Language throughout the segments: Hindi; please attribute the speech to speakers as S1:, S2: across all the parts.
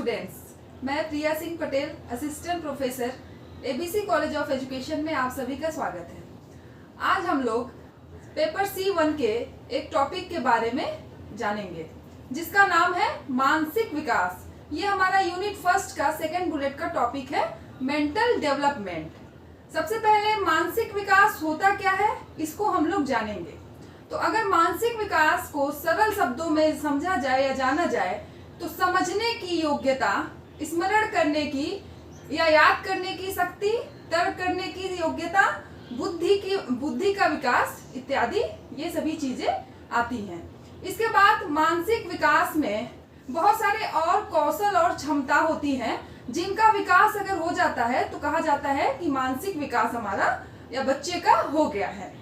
S1: स्टूडेंट्स, मैं Priya Singh Patel, assistant professor, ABC college of education में आप सभी का स्वागत है। आज हम लोग पेपर C1 के एक टॉपिक के बारे में जानेंगे जिसका नाम है मानसिक विकास। ये हमारा यूनिट फर्स्ट का सेकंड बुलेट का टॉपिक है, मेंटल डेवलपमेंट। सबसे पहले मानसिक विकास होता क्या है इसको हम लोग जानेंगे। तो अगर मानसिक विकास को सरल शब्दों में समझा जाए या जाना जाए तो समझने की योग्यता, स्मरण करने की या याद करने की शक्ति, तर्क करने की योग्यता, बुद्धि का विकास इत्यादि ये सभी चीजें आती हैं। इसके बाद मानसिक विकास में बहुत सारे और कौशल और क्षमता होती हैं जिनका विकास अगर हो जाता है तो कहा जाता है कि मानसिक विकास हमारा या बच्चे का हो गया है।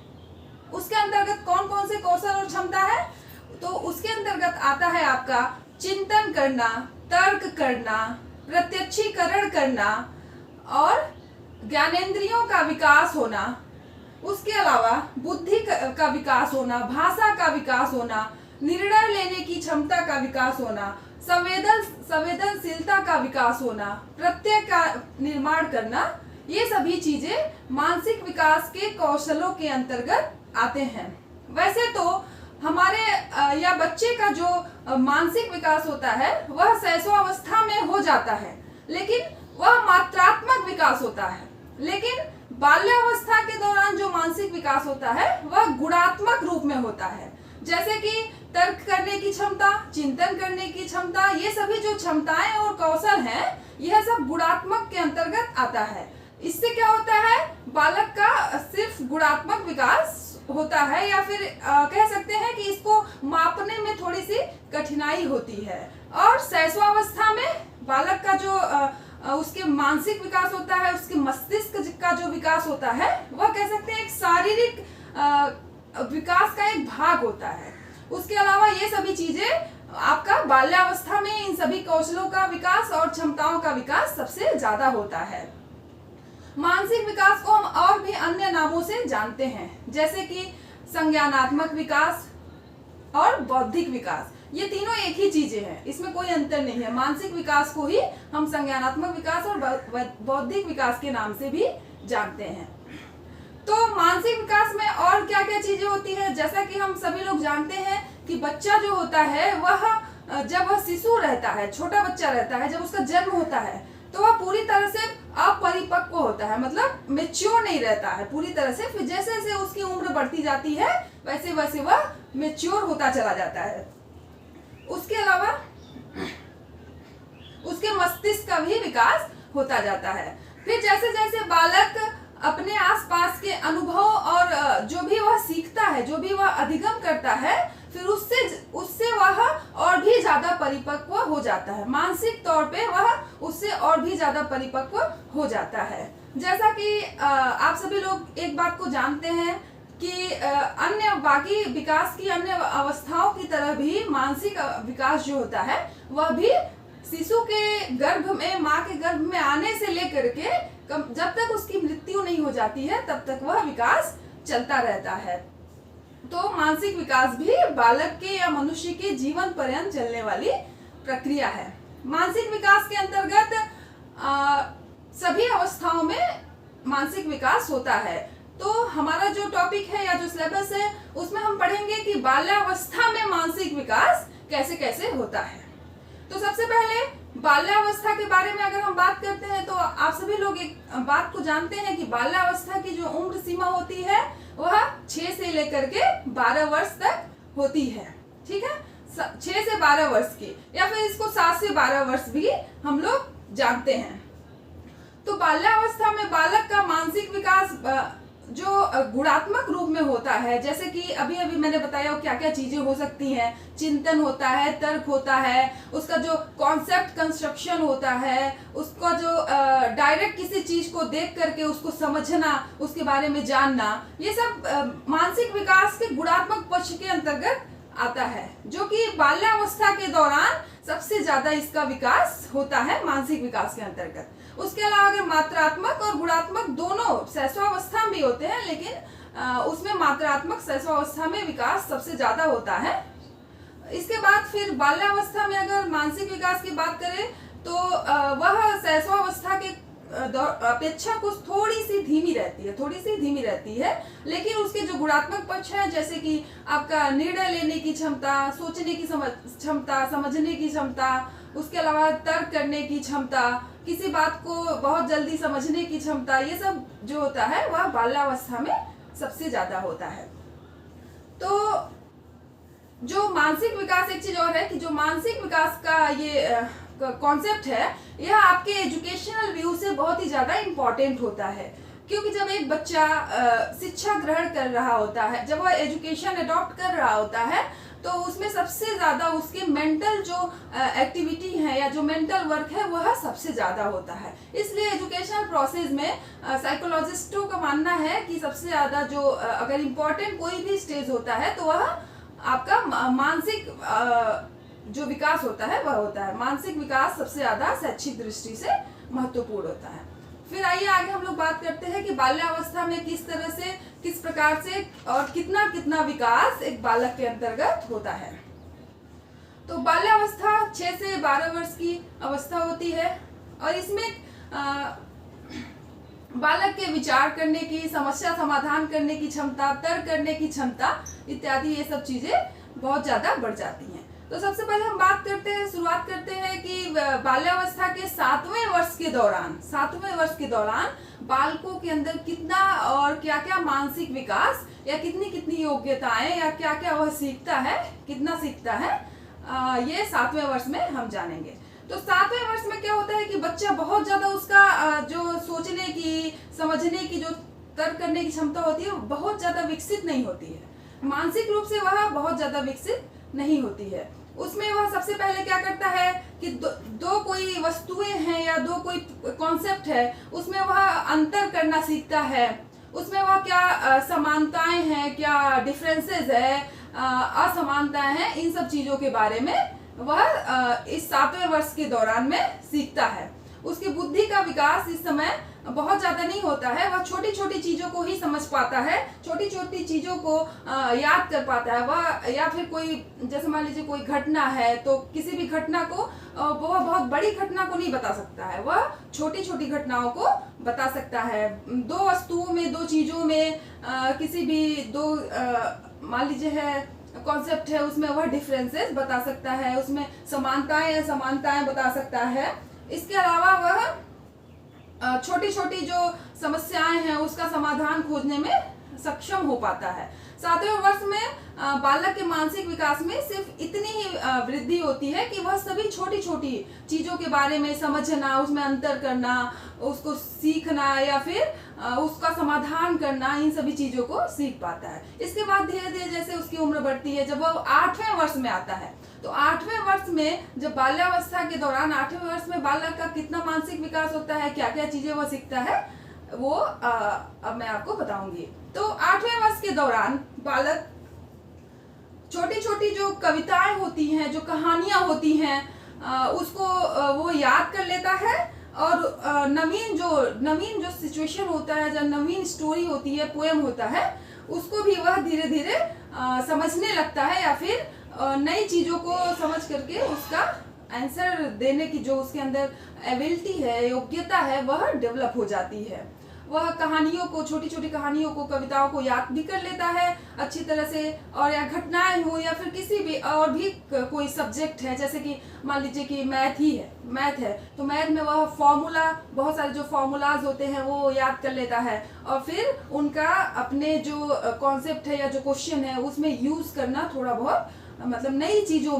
S1: उसके अंतर्गत कौन कौन से कौशल और क्षमता है? तो उसके अंतर्गत आता है आपका चिंतन करना, तर्क करना, प्रत्यक्षीकरण करना और ज्ञानेंद्रियों का विकास होना। उसके अलावा बुद्धि का विकास होना, भाषा का विकास होना, निर्णय लेने की क्षमता का विकास होना, संवेदनशीलता का विकास होना, प्रत्यय का निर्माण करना। ये सभी चीजें मानसिक विकास के कौशलों के अंतर्गत आते हैं। वैसे तो हमारे या बच्चे का जो मानसिक विकास होता है वह शैशवावस्था में हो जाता है, लेकिन वह मात्रात्मक विकास होता है। लेकिन बाल्यावस्था के दौरान जो मानसिक विकास होता है वह गुणात्मक रूप में होता है, जैसे कि तर्क करने की क्षमता, चिंतन करने की क्षमता। ये सभी जो क्षमताएं और कौशल हैं यह सब गुणात्मक के अंतर्गत आता है। इससे क्या होता है, बालक का सिर्फ गुणात्मक विकास होता है या फिर कह सकते हैं कि इसको मापने में थोड़ी सी कठिनाई होती है। और शैशवावस्था में बालक का जो उसके मानसिक विकास होता है, उसके मस्तिष्क का जो विकास होता है वह कह सकते हैं एक शारीरिक विकास का एक भाग होता है। उसके अलावा ये सभी चीजें आपका बाल्यावस्था में इन सभी कौशलों का विकास और क्षमताओं का विकास सबसे ज्यादा होता है। मानसिक विकास को हम और भी अन्य नामों से जानते हैं, जैसे कि संज्ञानात्मक विकास और बौद्धिक विकास। ये तीनों एक ही चीजें हैं, इसमें कोई अंतर नहीं है। मानसिक विकास को ही हम संज्ञानात्मक विकास और बौद्धिक विकास के नाम से भी जानते हैं। तो मानसिक विकास में और क्या क्या चीजें होती है, जैसा कि हम सभी लोग जानते हैं कि बच्चा जो होता है वह जब वह शिशु रहता है, छोटा बच्चा रहता है, जब उसका जन्म होता है तो वह पूरी तरह से अपरिपक्व होता है, मतलब मेच्योर नहीं रहता है पूरी तरह से। फिर जैसे जैसे उसकी उम्र बढ़ती जाती है वैसे वैसे वह मेच्योर होता चला जाता है। उसके अलावा उसके मस्तिष्क का भी विकास होता जाता है। फिर जैसे जैसे बालक अपने आसपास के अनुभव और जो भी वह सीखता है, जो भी वह अधिगम करता है, फिर उससे वह और भी ज्यादा परिपक्व हो जाता है। मानसिक तौर पे वह उससे और भी ज्यादा परिपक्व हो जाता है। जैसा कि आप सभी लोग एक बात को जानते हैं कि अन्य बाकी विकास की अन्य अवस्थाओं की तरह भी मानसिक विकास जो होता है वह भी शिशु के गर्भ में, माँ के गर्भ में आने से लेकर के जब तक उसकी मृत्यु नहीं हो जाती है तब तक वह विकास चलता रहता है। तो मानसिक विकास भी बालक के या मनुष्य के जीवन पर्यंत चलने वाली प्रक्रिया है। मानसिक विकास के अंतर्गत सभी अवस्थाओं में मानसिक विकास होता है। तो हमारा जो टॉपिक है या जो सिलेबस है उसमें हम पढ़ेंगे कि बाल्यावस्था में मानसिक विकास कैसे कैसे होता है। तो सबसे पहले बाल्यावस्था के बारे में अगर हम बात करते हैं तो आप सभी लोग एक बात को जानते हैं कि बाल्यावस्था की जो उम्र सीमा होती है वह 6 से लेकर के 12 वर्ष तक होती है। ठीक है, 6 से 12 वर्ष की, या फिर इसको 7 से 12 वर्ष भी हम लोग जानते हैं। तो बाल्यावस्था में बालक का मानसिक विकास जो गुणात्मक रूप में होता है, जैसे कि अभी अभी मैंने बताया क्या क्या चीजें हो सकती हैं। चिंतन होता है, तर्क होता है, उसका जो कॉन्सेप्ट कंस्ट्रक्शन होता है, उसका जो डायरेक्ट किसी चीज को देख करके उसको समझना, उसके बारे में जानना, ये सब मानसिक विकास के गुणात्मक पक्ष के अंतर्गत आता है, जो कि बाल्यावस्था के दौरान सबसे ज्यादा इसका विकास होता है मानसिक विकास के अंतर्गत। उसके अलावा अगर मात्रात्मक और गुणात्मक दोनों शैशवावस्था में भी होते हैं, लेकिन उसमें मात्रात्मक शैशवावस्था में विकास सबसे ज्यादा होता है। इसके बाद फिर बाल्यावस्था में अगर मानसिक विकास की बात करें तो वह शैशवावस्था के अपेक्षा कुछ थोड़ी सी धीमी रहती है, लेकिन उसके जो गुणात्मक पक्ष है, जैसे कि आपका निर्णय लेने की क्षमता, सोचने की क्षमता, समझने की क्षमता, उसके अलावा तर्क करने की क्षमता, किसी बात को बहुत जल्दी समझने की क्षमता, ये सब जो होता है वह बाल्यावस्था में सबसे ज्यादा होता है। तो जो मानसिक विकास, एक चीज और है कि जो मानसिक विकास का ये कॉन्सेप्ट है, यह आपके एजुकेशनल व्यू से बहुत ही ज्यादा इम्पोर्टेंट होता है, क्योंकि जब एक बच्चा शिक्षा ग्रहण कर रहा होता है, जब वह एजुकेशन अडॉप्ट कर रहा होता है, तो उसमें सबसे ज्यादा उसके मेंटल जो एक्टिविटी है या जो मेंटल वर्क है वह सबसे ज्यादा होता है। इसलिए एजुकेशनल प्रोसेस में साइकोलॉजिस्टों का मानना है कि सबसे ज्यादा जो अगर इम्पोर्टेंट कोई भी स्टेज होता है तो वह आपका मानसिक जो विकास होता है वह होता है। मानसिक विकास सबसे ज्यादा शैक्षिक दृष्टि से महत्वपूर्ण होता है। फिर आइए आगे हम लोग बात करते हैं कि बाल्यावस्था में किस तरह से, किस प्रकार से और कितना कितना विकास एक बालक के अंतर्गत होता है। तो बाल्यावस्था 6 से 12 वर्ष की अवस्था होती है और इसमें बालक के विचार करने की, समस्या समाधान करने की क्षमता, तर्क करने की क्षमता इत्यादि ये सब चीजें बहुत ज्यादा बढ़ जाती हैं। तो सबसे पहले हम शुरुआत करते हैं कि बाल्यावस्था के 7वें वर्ष के दौरान बालकों के अंदर कितना और क्या क्या मानसिक विकास या कितनी कितनी योग्यताएं या क्या क्या वह सीखता है, कितना सीखता है, ये 7वें वर्ष में हम जानेंगे। तो 7वें वर्ष में क्या होता है कि बच्चा बहुत ज्यादा उसका जो सोचने की, समझने की, जो तर्क करने की क्षमता होती है बहुत ज्यादा विकसित नहीं होती है। मानसिक रूप से वह बहुत ज्यादा विकसित नहीं होती है। उसमें वह सबसे पहले क्या करता है कि दो कोई वस्तुएं हैं या दो कोई कॉन्सेप्ट है, उसमें वह अंतर करना सीखता है। उसमें वह क्या समानताएं हैं, क्या डिफरेंसेस है, असमानताएं हैं, इन सब चीजों के बारे में वह इस 7वें वर्ष के दौरान में सीखता है। उसकी बुद्धि का विकास इस समय बहुत ज्यादा नहीं होता है, वह छोटी छोटी चीजों को ही समझ पाता है, छोटी छोटी चीजों को याद कर पाता है वह। या फिर कोई, जैसे मान लीजिए कोई घटना है तो किसी भी घटना को वह बहुत बड़ी घटना को नहीं बता सकता है, वह छोटी छोटी घटनाओं को बता सकता है। दो वस्तुओं में, दो चीजों में, किसी भी दो मान लीजिए है कॉन्सेप्ट है, उसमें वह डिफरेंसेस बता सकता है, उसमें समानताएं असमानताएं बता सकता है। इसके अलावा वह छोटी छोटी जो समस्याएं हैं उसका समाधान खोजने में सक्षम हो पाता है। 7वें वर्ष में बालक के मानसिक विकास में सिर्फ इतनी ही वृद्धि होती है कि वह सभी छोटी छोटी चीजों के बारे में समझना, उसमें अंतर करना, उसको सीखना या फिर उसका समाधान करना, इन सभी चीजों को सीख पाता है। इसके बाद धीरे धीरे जैसे उसकी उम्र बढ़ती है, जब वह 8वें वर्ष में आता है, तो 8वें वर्ष में जब बाल्यावस्था के दौरान 8वें वर्ष में बालक का कितना मानसिक विकास होता है, क्या क्या चीजें वह सीखता है, वो अब मैं आपको बताऊंगी। तो 8वें वर्ष के दौरान बालक छोटी छोटी जो कविताएं होती हैं, जो कहानियां होती हैं, उसको वो याद कर लेता है और नवीन जो सिचुएशन होता है, जो नवीन स्टोरी होती है, पोएम होता है, उसको भी वह धीरे धीरे समझने लगता है या फिर नई चीजों को समझ करके उसका आंसर देने की जो उसके अंदर एबिलिटी है, योग्यता है, वह डेवलप हो जाती है। वह कहानियों को, छोटी छोटी कहानियों को, कविताओं को याद भी कर लेता है अच्छी तरह से। और या घटनाएं हो या फिर किसी भी और भी कोई सब्जेक्ट है, जैसे कि मान लीजिए कि मैथ है तो मैथ में वह फॉर्मूला, बहुत सारे जो फॉर्मूलाज होते हैं वो याद कर लेता है और फिर उनका अपने जो कॉन्सेप्ट है या जो क्वेश्चन है उसमें यूज करना, थोड़ा बहुत मतलब नई चीजों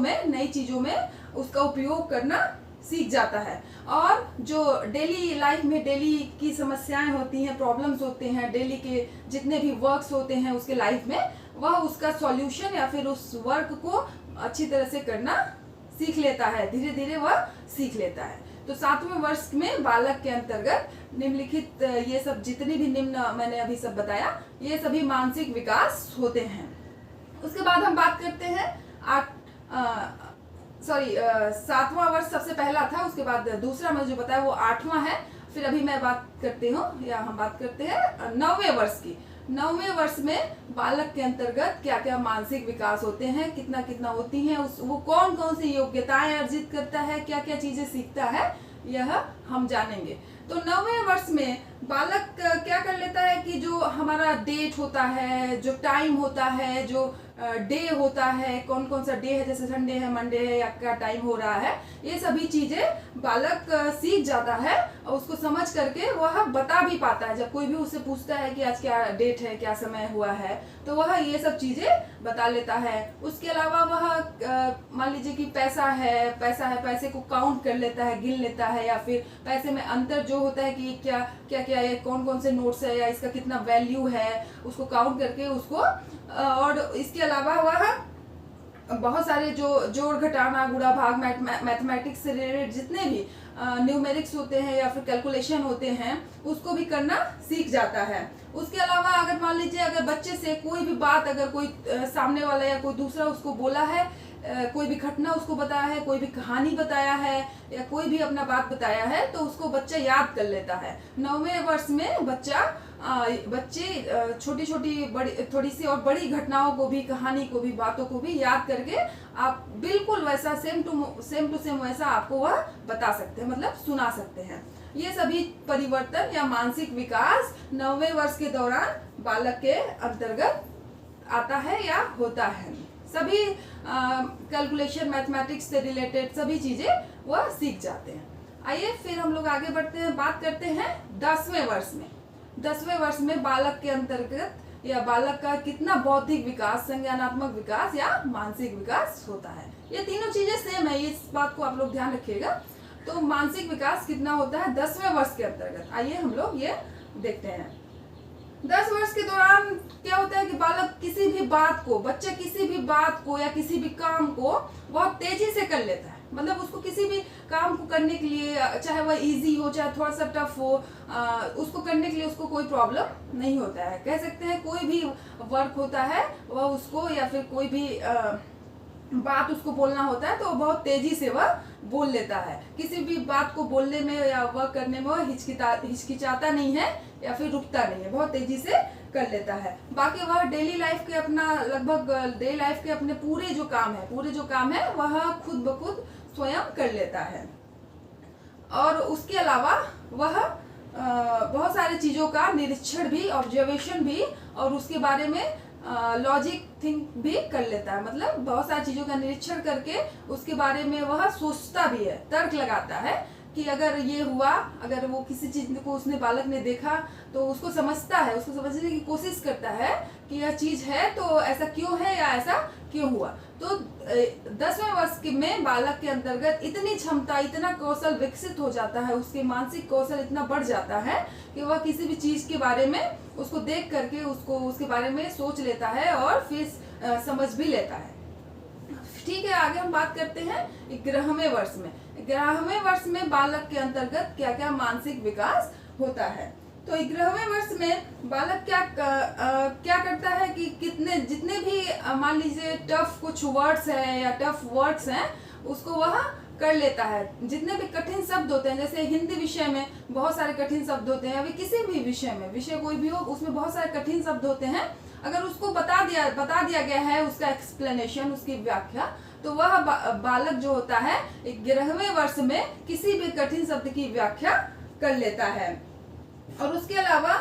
S1: में उसका उपयोग करना सीख जाता है। और जो डेली लाइफ में डेली की समस्याएं होती हैं, प्रॉब्लम्स होते हैं, डेली के जितने भी वर्क्स होते हैं उसके लाइफ में, वह उसका सॉल्यूशन या फिर उस वर्क को अच्छी तरह से करना सीख लेता है, धीरे धीरे वह सीख लेता है। तो 7वें वर्ष में बालक के अंतर्गत निम्नलिखित ये सब जितनी भी निम्न मैंने अभी सब बताया, ये सभी मानसिक विकास होते हैं। उसके बाद हम बात करते हैं 7वां वर्ष सबसे पहला था, उसके बाद दूसरा मैं जो बताया वो 8वां है। फिर अभी मैं बात करती हूँ या हम बात करते हैं 9वें वर्ष की। 9वें वर्ष में बालक के अंतर्गत क्या क्या मानसिक विकास होते हैं, कितना कितना होती हैं, वो कौन कौन सी योग्यताएं अर्जित करता है, क्या क्या चीजें सीखता है, यह हम जानेंगे। तो 9वें वर्ष में बालक क्या कर लेता है कि जो हमारा डेट होता है, जो टाइम होता है, जो डे होता है, कौन कौन सा डे है, जैसे संडे है, मंडे है, या क्या टाइम हो रहा है, ये सभी चीजें बालक सीख जाता है और उसको समझ करके वह बता भी पाता है। जब कोई भी उससे पूछता है कि आज क्या डेट है, क्या समय हुआ है, तो वह ये सब चीजें बता लेता है। उसके अलावा वह मान लीजिए कि पैसा है, पैसे को काउंट कर लेता है, गिन लेता है, या फिर पैसे में अंतर जो होता है कि क्या क्या क्या है, कौन कौन से नोट्स है, या इसका कितना वैल्यू है, उसको काउंट करके उसको। और इसके अलावा वह बहुत सारे जो जोड़ घटाना गुणा भाग मैथमेटिक्स से रिलेटेड जितने भी न्यूमेरिक्स होते हैं या फिर कैलकुलेशन होते हैं, उसको भी करना सीख जाता है। उसके अलावा अगर मान लीजिए अगर बच्चे से कोई भी बात, अगर कोई सामने वाला या कोई दूसरा उसको बोला है, कोई भी घटना उसको बताया है, कोई भी कहानी बताया है, या कोई भी अपना बात बताया है, तो उसको बच्चा याद कर लेता है। 9वें वर्ष में बच्चे छोटी छोटी बड़ी थोड़ी सी और बड़ी घटनाओं को भी, कहानी को भी, बातों को भी याद करके आप बिल्कुल वैसा सेम टू सेम वैसा आपको वह बता सकते हैं, मतलब सुना सकते हैं। ये सभी परिवर्तन या मानसिक विकास 9वें वर्ष के दौरान बालक के अंतर्गत आता है या होता है। सभी कैलकुलेशन, मैथमेटिक्स से रिलेटेड सभी चीजें वह सीख जाते हैं। आइए फिर हम लोग आगे बढ़ते हैं, बात करते हैं 10वें वर्ष में। 10वें वर्ष में बालक के अंतर्गत या बालक का कितना बौद्धिक विकास, संज्ञानात्मक विकास या मानसिक विकास होता है। ये तीनों चीजें सेम है, इस बात को आप लोग ध्यान रखिएगा। तो मानसिक विकास कितना होता है 10वें वर्ष के अंतर्गत, आइए हम लोग ये देखते हैं। 10 वर्ष के दौरान क्या होता है कि बालक किसी भी बात को, बच्चा किसी भी बात को या किसी भी काम को बहुत तेजी से कर लेता है। मतलब उसको किसी भी काम को करने के लिए, चाहे वह इजी हो चाहे थोड़ा सा टफ हो, उसको करने के लिए उसको कोई प्रॉब्लम नहीं होता है। कह सकते हैं कोई भी वर्क होता है वह उसको, या फिर कोई भी बात उसको बोलना होता है तो बहुत तेजी से वह बोल लेता है। किसी भी बात को बोलने में या वर्क करने में वह हिचकिचाता नहीं है या फिर रुकता नहीं है, बहुत तेजी से कर लेता है। बाकी वह डेली लाइफ के अपना लगभग डेली लाइफ के अपने पूरे जो काम है वह खुद ब खुद स्वयं कर लेता है। और उसके अलावा वह बहुत सारी चीजों का निरीक्षण भी, ऑब्जर्वेशन भी, और उसके बारे में लॉजिक थिंक भी कर लेता है। मतलब बहुत सारी चीजों का निरीक्षण करके उसके बारे में वह सोचता भी है, तर्क लगाता है कि अगर ये हुआ, अगर वो किसी चीज को उसने बालक ने देखा तो उसको समझता है, उसको समझने की कोशिश करता है कि यह चीज है तो ऐसा क्यों है या ऐसा क्यों हुआ। तो 10वें वर्ष में बालक के अंतर्गत इतनी क्षमता, इतना कौशल विकसित हो जाता है, उसके मानसिक कौशल इतना बढ़ जाता है कि वह किसी भी चीज के बारे में उसको देख करके उसके बारे में सोच लेता है और फिर समझ भी लेता है। ठीक है, आगे हम बात करते हैं 11वें वर्ष में। 11वें वर्ष में बालक के अंतर्गत क्या क्या मानसिक विकास होता है। तो 11वें वर्ष में बालक क्या करता है कि जितने भी मान लीजिए टफ कुछ वर्ड्स है या टफ वर्ड्स हैं उसको वह कर लेता है। जितने भी कठिन शब्द होते हैं, जैसे हिंदी विषय में बहुत सारे कठिन शब्द होते हैं, अभी किसी भी विषय में, विषय कोई भी हो उसमें बहुत सारे कठिन शब्द होते हैं, अगर उसको बता दिया गया है उसका एक्सप्लेनेशन, उसकी व्याख्या, तो वह बालक जो होता है 11वें वर्ष में किसी भी कठिन शब्द की व्याख्या कर लेता है। और उसके अलावा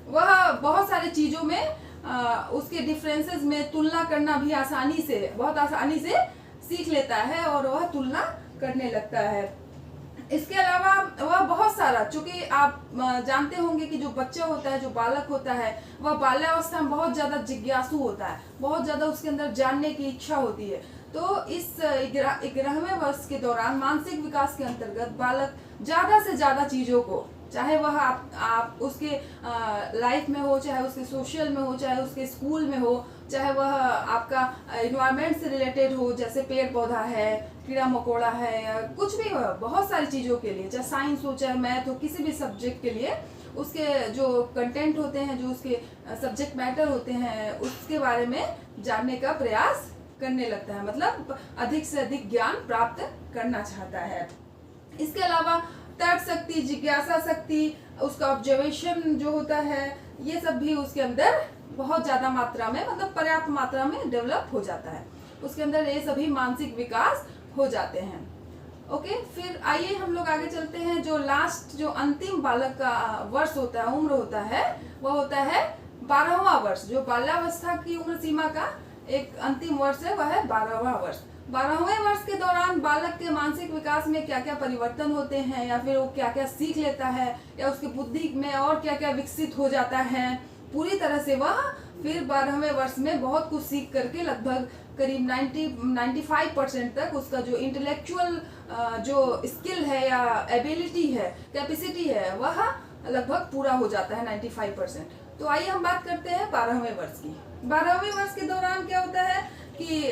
S1: वह बहुत सारी चीजों में उसके डिफरेंसेस में तुलना करना भी बहुत आसानी से सीख लेता है और वह तुलना करने लगता है। इसके अलावा वह बहुत सारा, चूंकि आप जानते होंगे कि जो बच्चा होता है, जो बालक होता है, वह बाल्यावस्था में बहुत ज्यादा जिज्ञासु होता है, बहुत ज्यादा उसके अंदर जानने की इच्छा होती है। तो इस 11वें वर्ष के दौरान मानसिक विकास के अंतर्गत बालक ज्यादा से ज्यादा चीजों को, चाहे वह आप उसके लाइफ में हो, चाहे उसके सोशल में हो, चाहे उसके स्कूल में हो, चाहे वह आपका इन्वायरमेंट से रिलेटेड हो, जैसे पेड़ पौधा है, कीड़ा मकोड़ा है, या कुछ भी हो, बहुत सारी चीज़ों के लिए, चाहे साइंस हो चाहे मैथ हो, किसी भी सब्जेक्ट के लिए उसके जो कंटेंट होते हैं, जो उसके सब्जेक्ट मैटर होते हैं, उसके बारे में जानने का प्रयास करने लगता है। मतलब अधिक से अधिक ज्ञान प्राप्त करना चाहता है। इसके अलावा तर्क शक्ति, जिज्ञासा शक्ति, उसका ऑब्जर्वेशन जो होता है, ये सब भी उसके अंदर बहुत ज़्यादा मात्रा में, मतलब पर्याप्त मात्रा में डेवलप हो जाता है। उसके अंदर ये सभी मानसिक विकास हो जाते हैं। ओके, फिर आइए हम लोग आगे चलते हैं। जो लास्ट, जो अंतिम बालक का वर्ष होता है, उम्र होता है, वह होता है 12वां वर्ष। जो बाल्यावस्था की उम्र सीमा का एक अंतिम वर्ष है, वह है 12वां वर्ष। 12वें वर्ष के दौरान बालक के मानसिक विकास में क्या क्या परिवर्तन होते हैं, या फिर वो क्या क्या सीख लेता है, या उसकी बुद्धि में और क्या क्या विकसित हो जाता है, पूरी तरह से वह फिर 12वें वर्ष में बहुत कुछ सीख करके लगभग करीब 95% तक उसका जो इंटेलेक्चुअल जो स्किल है या एबिलिटी है, कैपेसिटी है, वह लगभग पूरा हो जाता है 95%। तो आइए हम बात करते हैं 12वें वर्ष की। 12वें वर्ष के दौरान क्या होता है कि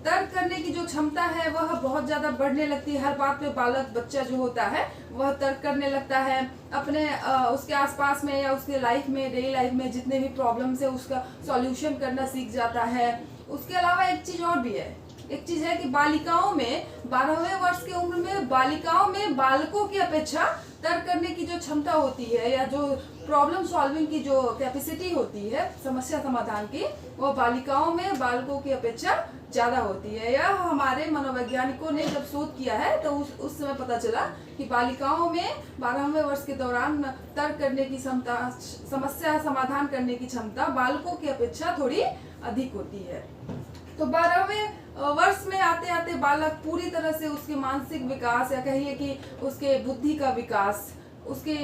S1: तर्क करने की जो क्षमता है वह बहुत ज़्यादा बढ़ने लगती है। हर बात पे बालक, बच्चा जो होता है, वह तर्क करने लगता है। अपने उसके आसपास में या उसके लाइफ में, डेली लाइफ में जितने भी प्रॉब्लम्स है, उसका सॉल्यूशन करना सीख जाता है। उसके अलावा एक चीज़ और भी है, एक चीज़ है कि बालिकाओं में 12वें वर्ष की उम्र में बालिकाओं में बालकों की अपेक्षा तर्क करने की जो क्षमता होती है, या जो प्रॉब्लम सॉल्विंग की जो कैपेसिटी होती है, समस्या समाधान की, वो बालिकाओं में बालकों की अपेक्षा ज़्यादा होती है। यह हमारे मनोवैज्ञानिकों ने जब शोध किया है तो उस समय पता चला कि बालिकाओं में 12वें वर्ष के दौरान तर्क करने की क्षमता, समस्या समाधान करने की क्षमता बालकों की अपेक्षा थोड़ी अधिक होती है। तो 12वें वर्ष में आते आते बालक पूरी तरह से उसके मानसिक विकास, या कहिए कि उसके बुद्धि का विकास, उसके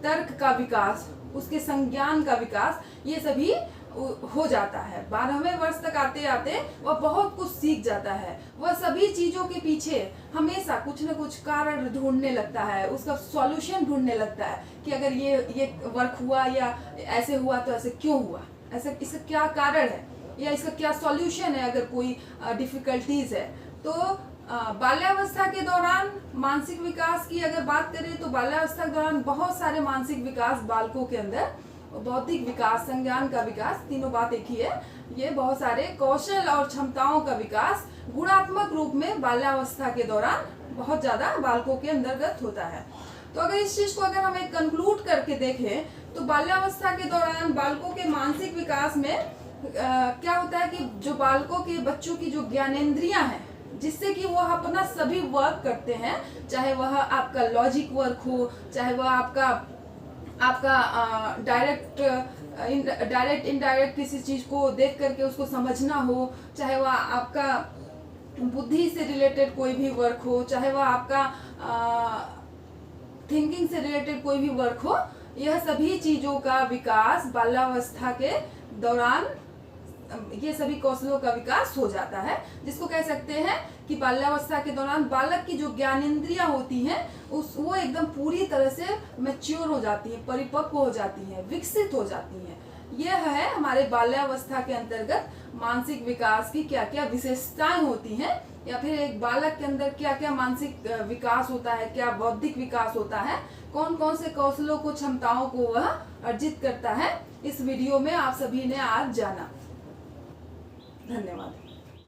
S1: तर्क का विकास, उसके संज्ञान का विकास, ये सभी हो जाता है। 12वें वर्ष तक आते आते वह बहुत कुछ सीख जाता है। वह सभी चीज़ों के पीछे हमेशा कुछ न कुछ कारण ढूंढने लगता है, उसका सॉल्यूशन ढूंढने लगता है कि अगर ये वर्क हुआ या ऐसे हुआ तो ऐसे क्यों हुआ, ऐसे इसका क्या कारण है, या इसका क्या सॉल्यूशन है अगर कोई डिफिकल्टीज है। तो बाल्यावस्था के दौरान मानसिक विकास की अगर बात करें तो बाल्यावस्था के दौरान बहुत सारे मानसिक विकास बालकों के अंदर, बौद्धिक विकास, संज्ञान का विकास, तीनों बात एक ही है। ये बहुत सारे कौशल और क्षमताओं का विकास गुणात्मक रूप में बाल्यावस्था के दौरान बहुत ज्यादा बालकों के अंतर्गत होता है। तो अगर इस चीज को अगर हम एक कंक्लूड करके देखें तो बाल्यावस्था के दौरान बालकों के मानसिक विकास में क्या होता है कि जो बालकों के, बच्चों की जो ज्ञानेंद्रियां हैं, जिससे कि वह अपना सभी वर्क करते हैं, चाहे वह आपका लॉजिक वर्क हो, चाहे वह आपका डायरेक्ट इनडायरेक्ट किसी चीज को देख करके उसको समझना हो, चाहे वह आपका बुद्धि से रिलेटेड कोई भी वर्क हो, चाहे वह आपका थिंकिंग से रिलेटेड कोई भी वर्क हो, यह सभी चीजों का विकास बाल्यावस्था के दौरान, ये सभी कौशलों का विकास हो जाता है। जिसको कह सकते हैं कि बाल्यावस्था के दौरान बालक की जो ज्ञानेंद्रियां होती हैं वो एकदम पूरी तरह से मैच्योर हो जाती हैं, परिपक्व हो जाती हैं, विकसित हो जाती हैं। यह है हमारे बाल्यावस्था के अंतर्गत मानसिक विकास की क्या क्या विशेषताएं होती हैं, या फिर एक बालक के अंदर क्या क्या मानसिक विकास होता है, क्या बौद्धिक विकास होता है, कौन कौन से कौशलों को, क्षमताओं को वह अर्जित करता है। इस वीडियो में आप सभी ने आज जाना। धन्यवाद।